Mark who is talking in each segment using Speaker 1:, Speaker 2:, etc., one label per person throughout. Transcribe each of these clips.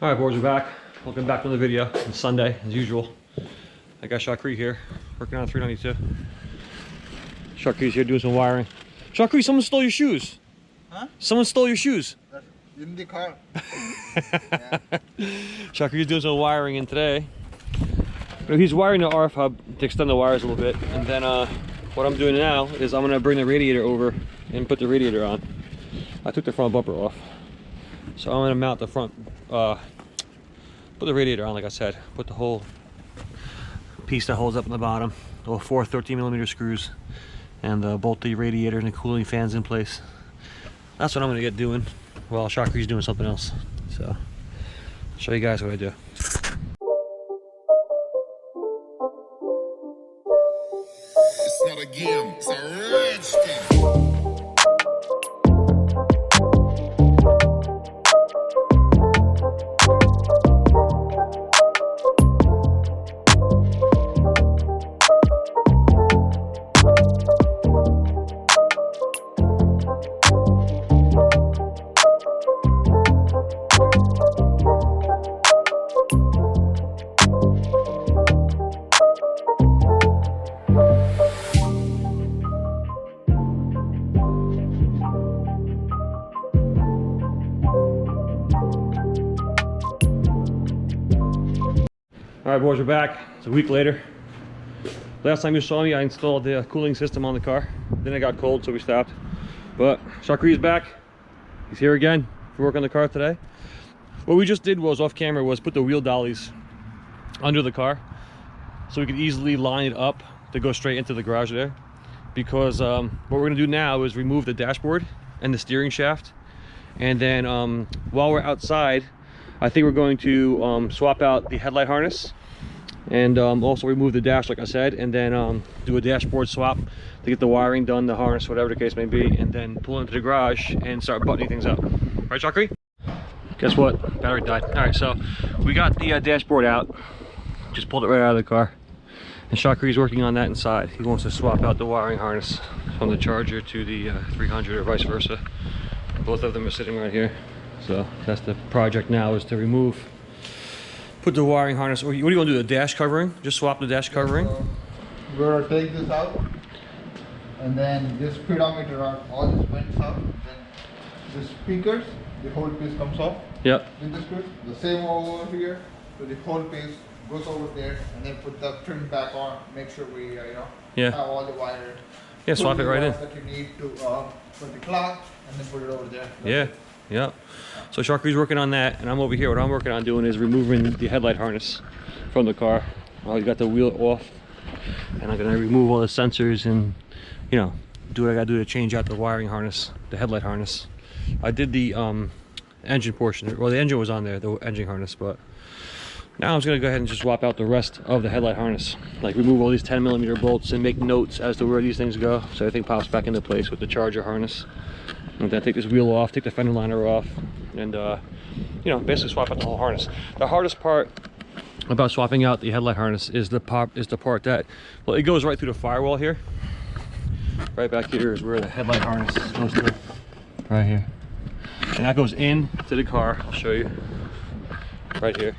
Speaker 1: Alright boys, we're back. Welcome back to another video. It's Sunday, as usual. I got Shakri here, working on 392. Shakri's here doing some wiring. Shakri, someone stole your shoes.
Speaker 2: Huh?
Speaker 1: Someone stole your shoes.
Speaker 2: In the car.
Speaker 1: Shakri's doing some wiring in today. He's wiring the RF hub to extend the wires a little bit. And then what I'm doing now is I'm going to bring the radiator over and put the radiator on. I took the front bumper off. So I'm going to mount the front, put the radiator on like I said. Put the whole piece that holds up in the bottom. The 4 13mm screws. And bolt the radiator and the cooling fans in place. That's what I'm going to get doing while Shakri's doing something else. So I'll show you guys what I do.
Speaker 3: It's not a game, it's a rich thing.
Speaker 1: Alright boys, we're back. It's a week later. Last time you saw me, I installed the cooling system on the car. Then it got cold, so we stopped. But Shakri's back. He's here again for work on the car today. What we just did was, off camera, was put the wheel dollies under the car so we could easily line it up to go straight into the garage there. Because what we're going to do now is remove the dashboard and the steering shaft. And then while we're outside, I think we're going to swap out the headlight harness and also remove the dash like I said, and then do a dashboard swap to get the wiring done, the harness, whatever the case may be, and then pull into the garage and start buttoning things up. Right, Shakri? Guess what? Battery died. All right, so we got the dashboard out. Just pulled it right out of the car. And Shakri's working on that inside. He wants to swap out the wiring harness from the Charger to the 300 or vice versa. Both of them are sitting right here. So that's the project now, is to remove, put the wiring harness, or what do you want to do, the dash covering? Just swap the dash covering?
Speaker 2: We're gonna take this out, and then this speedometer out, all this vents out, then the speakers, the whole piece comes off.
Speaker 1: Yep.
Speaker 2: In the screw, the same over here, so the whole piece goes over there, and then put the trim back on, make sure we have all the wire.
Speaker 1: Yeah, swap it right in.
Speaker 2: That you need to put the clock, and then put it over there.
Speaker 1: Yeah. Yeah. So Shakri's working on that, and I'm over here. What I'm working on doing is removing the headlight harness from the car. I got the wheel off, and I'm gonna remove all the sensors and, you know, do what I gotta do to change out the wiring harness, the headlight harness. I did the engine portion. Well, the engine was on there, the engine harness, but now I'm just gonna go ahead and just swap out the rest of the headlight harness. Like remove all these 10mm bolts and make notes as to where these things go, so everything pops back into place with the Charger harness. And then take this wheel off, take the fender liner off, and you know, basically swap out the whole harness. The hardest part about swapping out the headlight harness is the part that, well, it goes right through the firewall here. Right back here is where the headlight harness goes through. Right here. And that goes in to the car. I'll show you. Right here.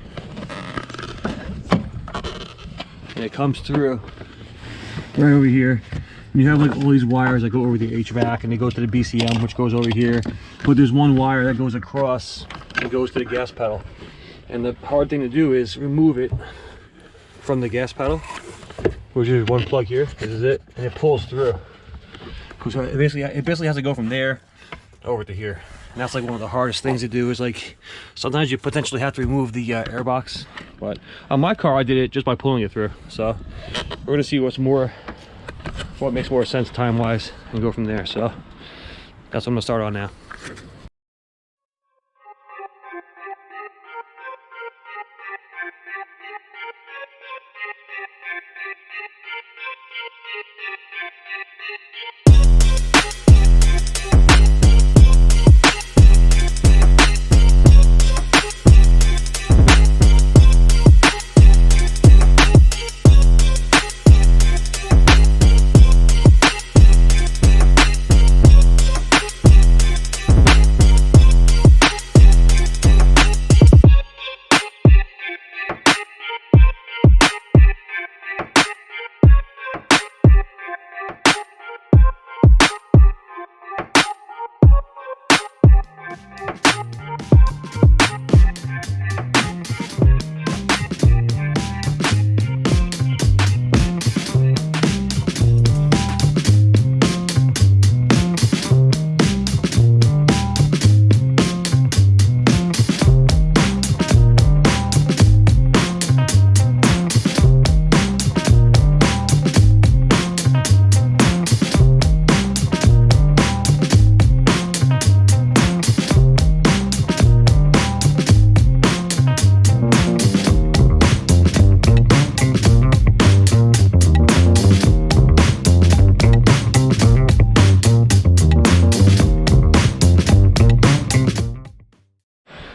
Speaker 1: And it comes through right over here. You have like all these wires that go over the HVAC, and they go to the BCM, which goes over here. But there's one wire that goes across and goes to the gas pedal. And the hard thing to do is remove it from the gas pedal, which is one plug here. This is it, and it pulls through. So it basically has to go from there over to here. And that's like one of the hardest things to do. Is like sometimes you potentially have to remove the air box, but on my car I did it just by pulling it through. So we're gonna see what makes more sense time-wise and go from there. So that's what I'm gonna start on now.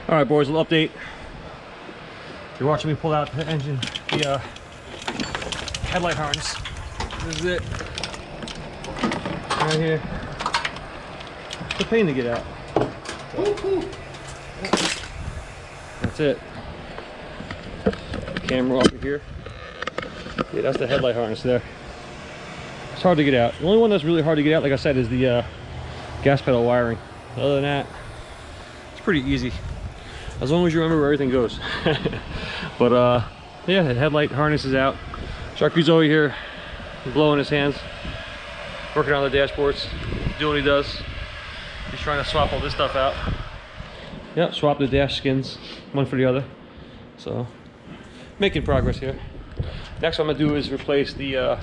Speaker 1: All right, boys, a little update. You're watching me pull out the engine, the headlight harness. This is it. Right here. It's a pain to get out. That's it. Camera off of here. Yeah, that's the headlight harness there. It's hard to get out. The only one that's really hard to get out, like I said, is the gas pedal wiring. Other than that, it's pretty easy. As long as you remember where everything goes. But yeah, the headlight harness is out. Sharky's over here blowing his hands, working on the dashboards, doing what he does. He's trying to swap all this stuff out. Yep, swap the dash skins, one for the other. So, making progress here. Next what I'm gonna do is replace the,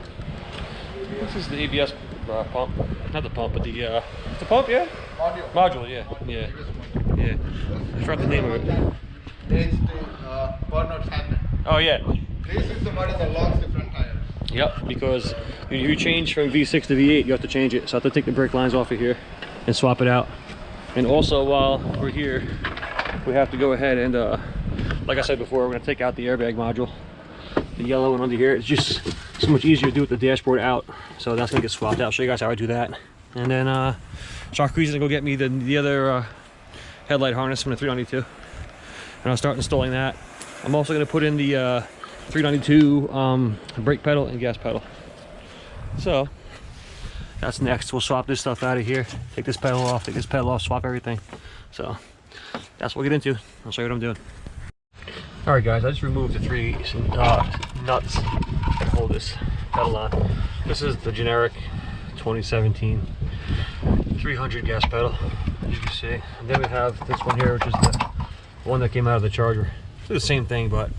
Speaker 1: this is the ABS pump. Not the pump, but the pump, yeah? Module, yeah. Yeah. I forgot the name of it.
Speaker 2: It's the burnout happening.
Speaker 1: Oh, yeah.
Speaker 2: This is the one that locks the front tire.
Speaker 1: Yep, because when you change from V6 to V8, you have to change it. So I have to take the brake lines off of here and swap it out. And also, while we're here, we have to go ahead and, like I said before, we're going to take out the airbag module. The yellow one under here. It's just so much easier to do with the dashboard out. So that's going to get swapped out. I'll show you guys how I do that. And then Sharky's going to go get me the other headlight harness from the 392. And I'll start installing that. I'm also going to put in the 392 brake pedal and gas pedal. So that's next. We'll swap this stuff out of here. Take this pedal off, take this pedal off, swap everything. So that's what we'll get into. I'll show you what I'm doing. All right, guys, I just removed the three nuts that hold this pedal on. This is the generic 2017 300 gas pedal, as you can see. And then we have this one here, which is the one that came out of the Charger. It's the same thing, but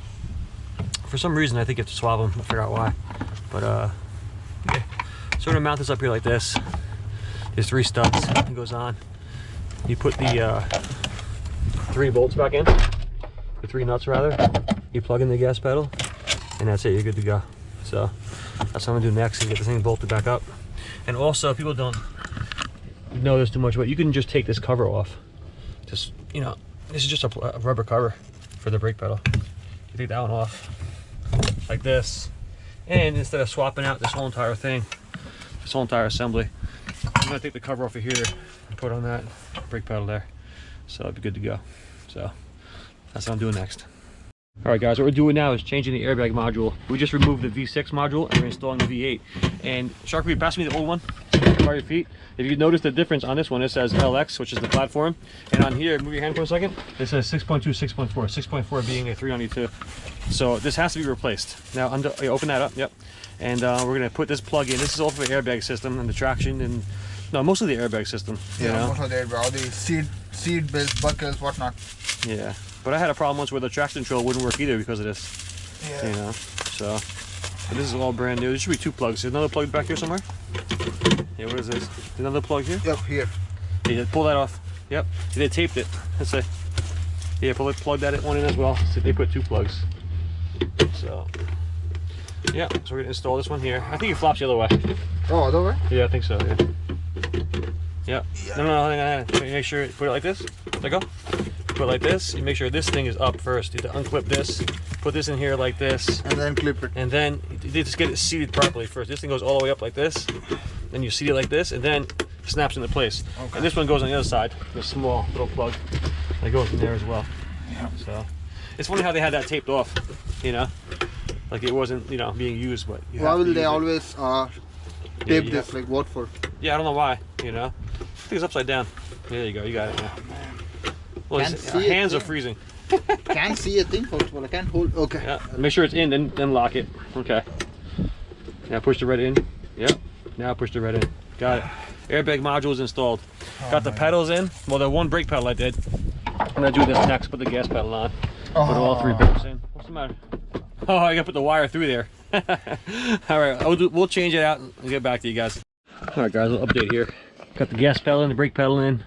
Speaker 1: for some reason I think you have to swap them. I figure out why. But yeah. So we're gonna mount this up here like this. There's 3 studs. It goes on. You put the 3 bolts back in. The 3 nuts rather. You plug in the gas pedal, and that's it. You're good to go. So that's what I'm gonna do next, is get this thing bolted back up. And also, people don't know this too much, but you can just take this cover off. Just, you know, this is just a rubber cover for the brake pedal. You take that one off like this, and instead of swapping out this whole entire thing, this whole entire assembly, I'm gonna take the cover off of here and put on that brake pedal there. So it'll be good to go. So that's what I'm doing next. All right, guys, what we're doing now is changing the airbag module. We just removed the V6 module and we're installing the V8. And Sharky, pass me the old one by your feet. If you notice the difference on this one, it says LX, which is the platform. And on here, move your hand for a second, it says 6.2, 6.4, 6.4 being a 392. So this has to be replaced. Now, open that up, yep. And we're gonna put this plug in. This is all for the airbag system and the traction and, no, mostly the airbag system.
Speaker 2: Yeah, most of the airbag, all the seat belts, buckles, whatnot.
Speaker 1: Yeah. But I had a problem once where the traction control wouldn't work either because of this.
Speaker 2: Yeah.
Speaker 1: You know, so but this is all brand new. There should be 2 plugs. There's another plug back here somewhere. Yeah, what is this? There's another plug here?
Speaker 2: Yep, here.
Speaker 1: Yeah, pull that off. Yep. They taped it. Let's say. Yeah, plug that one in as well. So they put 2 plugs. So yeah, so we're gonna install this one here. I think it flops the other way.
Speaker 2: Oh, other way?
Speaker 1: Yeah, I think so, yeah. Yep. Yeah. No, hang on. Make sure, put it like this. There you go. Put it like this. You make sure this thing is up first. You have to unclip this, put this in here like this,
Speaker 2: and then clip it.
Speaker 1: And then you just get it seated properly first. This thing goes all the way up like this, then you seat it like this, and then it snaps into place. Okay. And this one goes on the other side, the small little plug that goes in there as well. Yeah. So it's funny how they had that taped off, you know, like it wasn't, you know, being used, but you
Speaker 2: why will they always tape this? Like what for?
Speaker 1: Yeah, I don't know why, you know. I think it's upside down. There you go, you got it. Yeah. Well, hands are freezing.
Speaker 2: Can't see a thing, first of all. I can't hold. Okay.
Speaker 1: Yeah. Make sure it's in, then lock it. Okay. Now push the red in. Yep. Now push the red in. Got it. Airbag module is installed. Got the pedals in. Well, the one brake pedal I did. I'm gonna do this next. Put the gas pedal on. Put all 3 brakes in. What's the matter? Oh, I gotta put the wire through there. All right. We'll change it out and get back to you guys. All right, guys. A little update here. Got the gas pedal in, the brake pedal in.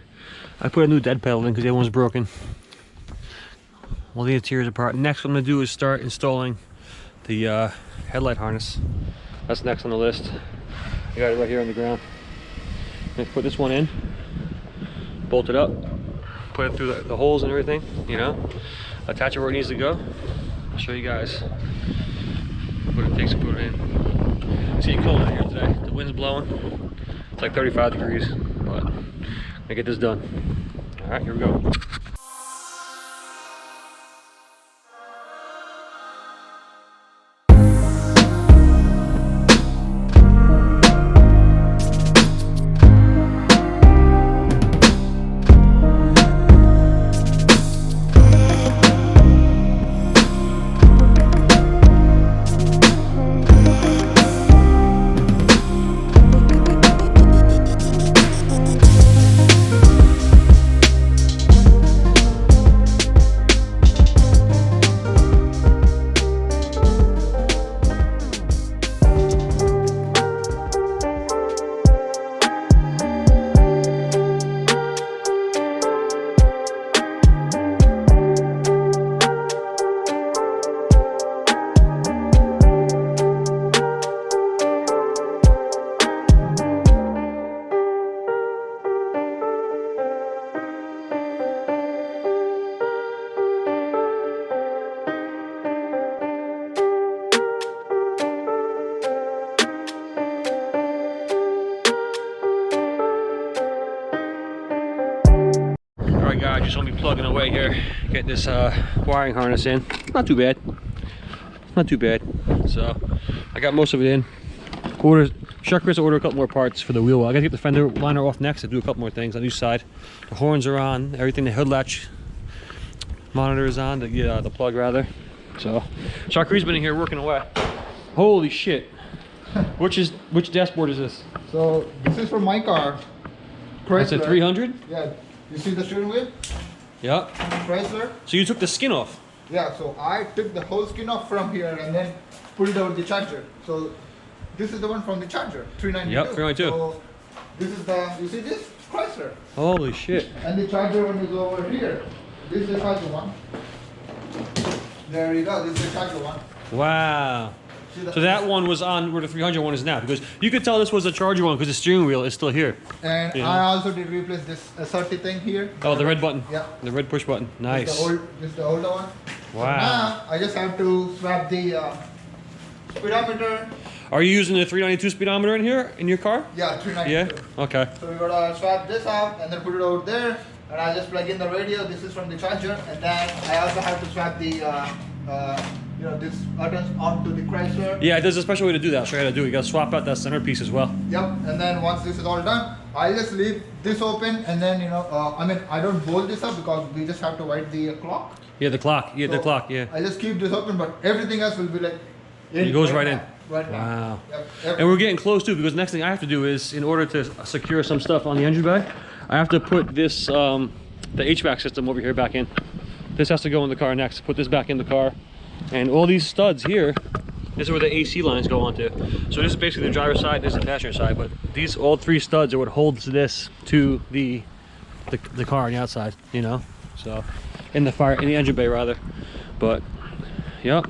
Speaker 1: I put a new dead pedal in because the other one's broken. All the interior's apart. Next what I'm going to do is start installing the headlight harness. That's next on the list. I got it right here on the ground. I'm going to put this one in, bolt it up, put it through the holes and everything, you know, attach it where it needs to go. I'll show you guys what it takes to put it in. It's getting cold out here today. The wind's blowing. It's like 35 degrees, but I'm gonna get this done. All right, here we go. Alright guys, just want to be plugging away here, get this wiring harness in. Not too bad. Not too bad. So I got most of it in. Shark Chris ordered a couple more parts for the wheel well. I gotta get the fender liner off next to do a couple more things on each side. The horns are on, everything, the hood latch monitor is on, the plug rather. So Shark Chris been in here working away. Holy shit. Which dashboard is this?
Speaker 2: So this is for my car. Chrysler.
Speaker 1: It's a 300?
Speaker 2: Yeah. You see the steering wheel?
Speaker 1: Yeah.
Speaker 2: Chrysler.
Speaker 1: So you took the skin off?
Speaker 2: Yeah, so I took the whole skin off from here and then put it over the charger. So this is the one from the charger, 392.
Speaker 1: Yep, 392.
Speaker 2: So this is the, you see this? Chrysler.
Speaker 1: Holy shit.
Speaker 2: And the charger one is over here. This is the charger one. There you go, this is the charger one.
Speaker 1: Wow. So that one was on where the 300 one is now, because you could tell this was a charger one because the steering wheel is still here.
Speaker 2: And
Speaker 1: yeah.
Speaker 2: I also did replace this SRT thing here.
Speaker 1: Oh, the red button.
Speaker 2: Yeah.
Speaker 1: The red push button. Nice.
Speaker 2: This is the older one.
Speaker 1: Wow.
Speaker 2: So now I just have to swap the speedometer.
Speaker 1: Are you using the 392 speedometer in here in your car?
Speaker 2: Yeah, 392.
Speaker 1: Yeah. Okay.
Speaker 2: So we gotta swap this out and then put it over there. And I just plug in the radio. This is from the charger, and then I also have to swap the you know, this buttons onto the Chrysler.
Speaker 1: Yeah, there's a special way to do that. I'll show you how to do it. You gotta swap out that centerpiece as well.
Speaker 2: Yep. And then once this is all done, I just leave this open, and then you know, I mean, I don't bolt this up because we just have to wipe the clock.
Speaker 1: Yeah, the clock. Yeah, the clock. Yeah.
Speaker 2: I just keep this open, but everything else will be like.
Speaker 1: It goes right in.
Speaker 2: Right now.
Speaker 1: Wow.
Speaker 2: Yep.
Speaker 1: And we're getting close too, because next thing I have to do is, in order to secure some stuff on the engine bay, I have to put this, the HVAC system over here back in. This has to go in the car next. Put this back in the car. And all these studs here, this is where the AC lines go onto. So this is basically the driver's side, this is the passenger side, but these all three studs are what holds this to the car on the outside, you know? So, in the engine bay rather. But, yep.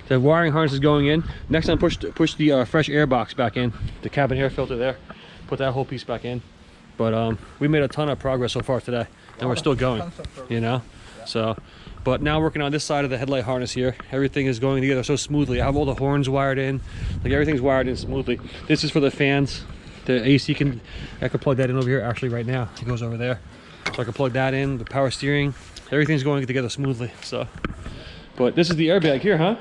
Speaker 1: The wiring harness is going in. Next time, push the fresh air box back in. The cabin air filter there. Put that whole piece back in. But we made a ton of progress so far today, and we're still going. You know, so. But now working on this side of the headlight harness here. Everything is going together so smoothly. I have all the horns wired in. Like everything's wired in smoothly. This is for the fans. The AC I could plug that in over here. Actually, right now it goes over there, so I can plug that in. The power steering. Everything's going together smoothly. So. But this is the airbag here, huh?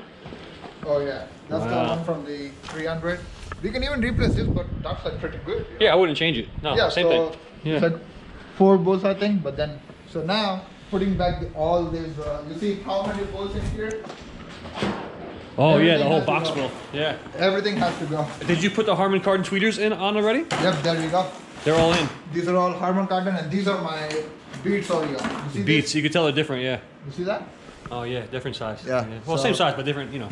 Speaker 2: Oh yeah, that's the one from the 300. We can even replace this, but that's like pretty good. You know?
Speaker 1: Yeah, I wouldn't change it. No,
Speaker 2: yeah,
Speaker 1: same
Speaker 2: so
Speaker 1: thing. Yeah.
Speaker 2: It's like 4 bolts, I think. But then, so now putting back all these, you see how many bolts in here?
Speaker 1: Oh
Speaker 2: Everything
Speaker 1: yeah, the whole
Speaker 2: has to
Speaker 1: box
Speaker 2: go.
Speaker 1: full. Yeah.
Speaker 2: Everything has to go.
Speaker 1: Did you put the Harman Kardon tweeters on already?
Speaker 2: Yep, there you go.
Speaker 1: They're all in.
Speaker 2: These are all Harman Kardon, and these are my Beats Oreo. You see
Speaker 1: Beats,
Speaker 2: this?
Speaker 1: you could tell they're different, yeah.
Speaker 2: You see that?
Speaker 1: Oh yeah, different size.
Speaker 2: Yeah,
Speaker 1: Well,
Speaker 2: so-
Speaker 1: same size, but different, you know,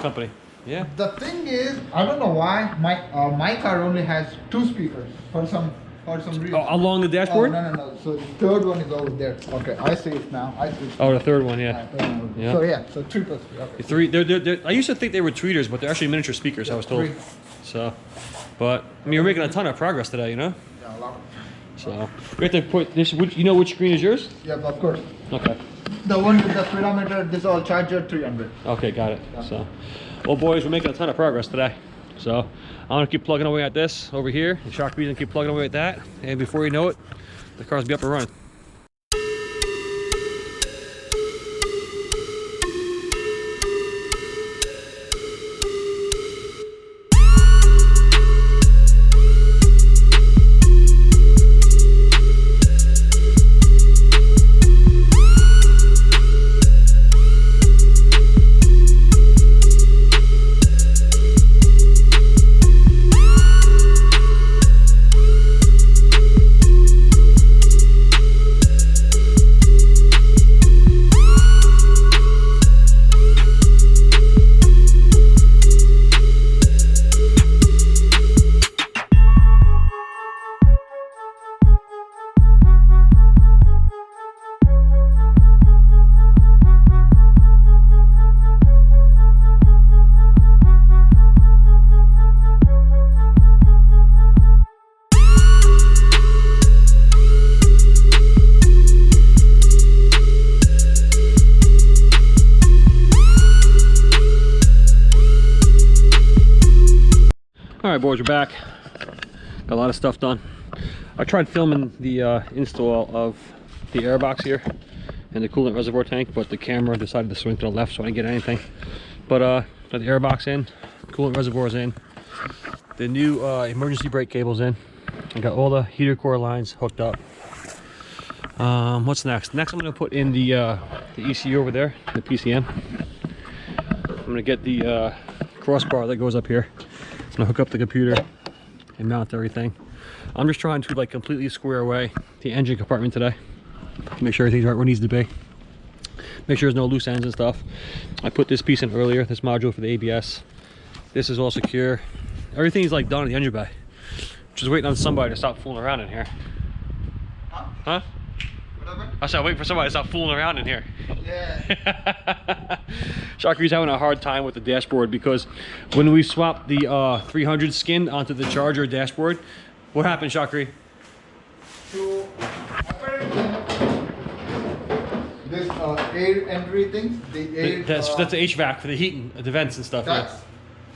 Speaker 1: company. Yeah.
Speaker 2: The thing is, I don't know why my car only has 2 speakers for some reason.
Speaker 1: Oh, along the dashboard?
Speaker 2: Oh, no. So the third one is over there. Okay, I see it now. I see it.
Speaker 1: Oh, the third one, yeah. Yeah.
Speaker 2: So yeah, so 3 plus 3. Okay.
Speaker 1: They're, I used to think they were tweeters, but they're actually miniature speakers, I was told.
Speaker 2: 3.
Speaker 1: So, but, I mean, you're making a ton of progress today, you know?
Speaker 2: Yeah, a lot.
Speaker 1: So we have to put this. You know which screen is yours?
Speaker 2: Yeah, of course.
Speaker 1: Okay.
Speaker 2: The one with the speedometer, this all charger 300.
Speaker 1: Okay, got it. So, well, boys, we're making a ton of progress today. So I'm gonna keep plugging away at this over here. The shock breeze and keep plugging away at that. And before you know it, the car's be up and running. All right, boys, we're back. Got a lot of stuff done. I tried filming the install of the air box here and the coolant reservoir tank, but the camera decided to swing to the left, so I didn't get anything. But got the air box in, coolant reservoirs in, the new emergency brake cables in. I got all the heater core lines hooked up. What's next? Next, I'm going to put in the ECU over there, the PCM. I'm going to get the crossbar that goes up here. I'm gonna hook up the computer and mount everything. I'm just trying to like completely square away the engine compartment today. Make sure everything's right where it needs to be. Make sure there's no loose ends and stuff. I put this piece in earlier, this module for the ABS. This is all secure. Everything's like done in the engine bay. Just waiting on somebody to stop fooling around in here. Huh? I said wait for somebody to stop fooling around in here.
Speaker 2: Yeah.
Speaker 1: Shakri's having a hard time with the dashboard because when we swapped the 300 skin onto the Charger dashboard, what happened, Shakri?
Speaker 2: So apparently this air entry thing, the air.
Speaker 1: That's the HVAC for the heating, the vents and stuff.
Speaker 2: That's,
Speaker 1: Yeah.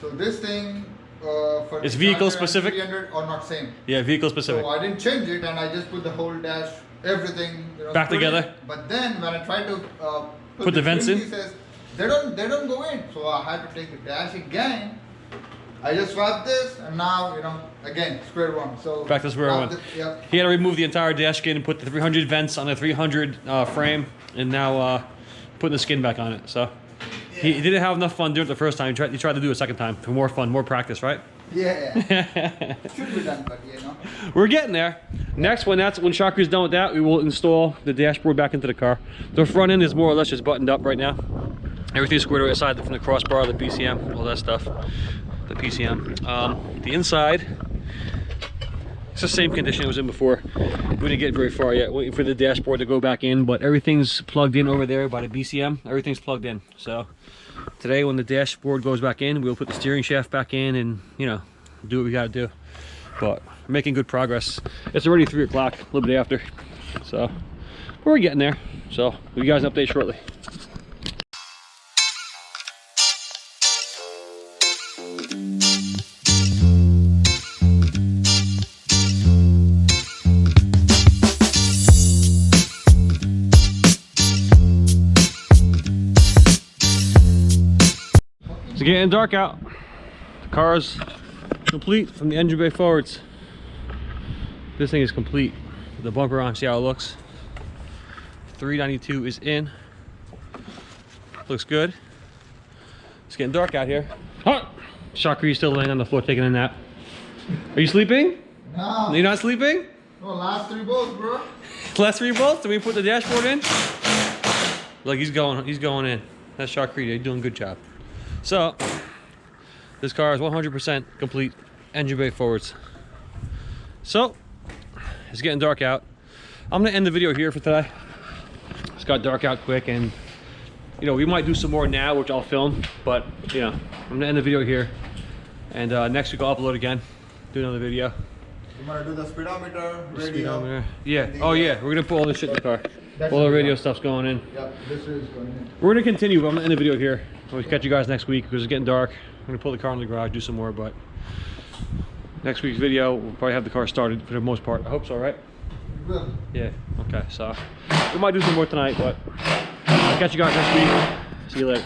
Speaker 2: So this thing for
Speaker 1: it's
Speaker 2: the
Speaker 1: vehicle
Speaker 2: Charger
Speaker 1: specific.
Speaker 2: 300 are not same.
Speaker 1: Yeah, vehicle specific.
Speaker 2: So I didn't change it, and I just put the whole dash, everything
Speaker 1: back together.
Speaker 2: But then when I tried to
Speaker 1: put the vents in,
Speaker 2: pieces, they don't go in. So I had to take the dash again. I just swapped this, and now again square one. So
Speaker 1: back to square one.
Speaker 2: Yeah.
Speaker 1: He had to remove the entire dash skin and put the 300 vents on the 300 frame, and now putting the skin back on it. So yeah. He didn't have enough fun doing it the first time. He tried to do it a second time for more fun, more practice, right?
Speaker 2: Yeah. Should be done, but
Speaker 1: We're getting there. Next, when Shakri's done with that, we will install the dashboard back into the car. The front end is more or less just buttoned up right now. Everything's squared away aside from the crossbar, the PCM, all that stuff. The PCM. The inside, it's the same condition it was in before. We didn't get very far yet, waiting for the dashboard to go back in, but everything's plugged in over there by the BCM. Everything's plugged in. So today when the dashboard goes back in, we'll put the steering shaft back in and, do what we gotta do. But we're making good progress. It's already 3 o'clock, a little bit after. So we're getting there. So we'll give you guys an update shortly. It's getting dark out. The car's complete from the engine bay forwards. This thing is complete. The bumper on, see how it looks. 392 is in. Looks good. It's getting dark out here. Oh! Shakri's still laying on the floor taking a nap. Are you sleeping?
Speaker 2: No.
Speaker 1: You're not sleeping?
Speaker 2: No, last 3 bolts, bro.
Speaker 1: Last 3 bolts? Did we put the dashboard in? Look, he's going in. That's Shakri, you're doing a good job. So, this car is 100% complete, engine bay forwards. So, it's getting dark out. I'm gonna end the video here for today. It's got dark out quick, and we might do some more now, which I'll film, but I'm gonna end the video here. And next week I'll upload again, do another video.
Speaker 2: I'm gonna do the speedometer, radio.
Speaker 1: Speedometer. Yeah.
Speaker 2: the,
Speaker 1: Oh yeah. We're gonna put all this shit in the car.
Speaker 2: That's
Speaker 1: All the
Speaker 2: what we
Speaker 1: radio
Speaker 2: got.
Speaker 1: stuff's going in.
Speaker 2: Yep, this is going in.
Speaker 1: We're gonna continue, but I'm gonna end the video here. We'll catch you guys next week because it's getting dark. I'm gonna pull the car in the garage, do some more, but next week's video we'll probably have the car started for the most part. I hope so, right?
Speaker 2: We will.
Speaker 1: Yeah. Okay. So we might do some more tonight, but I'll catch you guys next week. See you later.